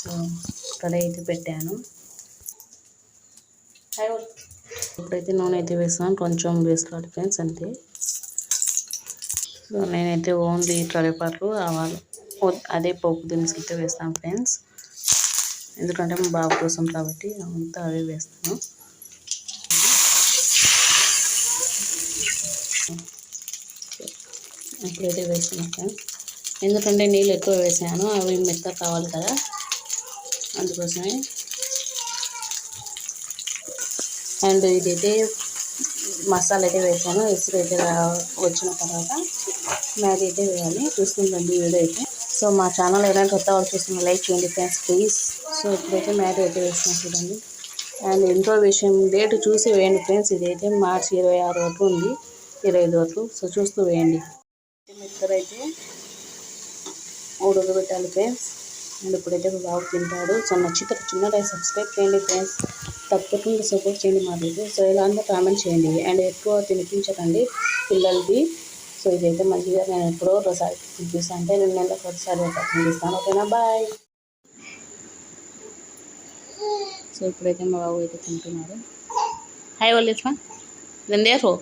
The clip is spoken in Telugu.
సో కడాయి అయితే పెట్టాను. ఇప్పుడైతే నూనె అయితే వేస్తాను, కొంచెం వేసుకోవాలి ఫ్రెండ్స్ అంతే. సో నేనైతే ఓన్లీ కరివేపాకు ఆవాలు అదే పోపు దినుసులు అయితే వేస్తాను ఫ్రెండ్స్, ఎందుకంటే మా బాబు కోసం కాబట్టి అంతా అవే వేస్తాను. ఇప్పుడైతే వేస్తాను ఫ్రెండ్స్, ఎందుకంటే నీళ్ళు ఎక్కువ వేసాను, అవి మెత్తగా కావాలి కదా అందుకోసమే. అండ్ ఇదైతే మసాలా అయితే వేసాను, ఎసురు అయితే వచ్చిన తర్వాత మ్యాగీ అయితే వేయాలి. చూస్తుందండి వీడియో అయితే. సో మా ఛానల్ ఏదైనా కొత్త వాళ్ళు చూస్తున్న లైక్ చేయండి ఫ్రెండ్స్ ప్లీజ్. సో ఇప్పుడైతే మ్యాగీ అయితే వేస్తాను చూడండి. అండ్ ఇంకో విషయం డేట్ చూసి వేయండి ఫ్రెండ్స్, ఇదైతే మార్చి 26 వరకు ఉంది, 25 వరకు. సో చూస్తూ వేయండి. మెత్తగా అయితే ఉడకబెట్టాలి ఫ్రెండ్స్. అండ్ ఇప్పుడైతే మా బాబు తింటాడు. సో నచ్చితే చిన్నగా సబ్స్క్రైబ్ చేయండి ఫ్రెండ్స్, తప్పకుండా సపోర్ట్ చేయండి మా వీడియో. సో ఇలా అంతా కామెంట్ చేయండి అండ్ ఎక్కువ తినిపించకండి పిల్లలకి. సో ఇదైతే మంచిగా నేను ఎప్పుడో ఒకసారి తినిపిస్తాను, అంటే 2 నెలలకు ఒకసారి తినిపిస్తాను. ఓకేనా, బాయ్. సో ఇప్పుడైతే మా బాబు అయితే తింటున్నారు. హాయ్ వాళ్ళు దందేహో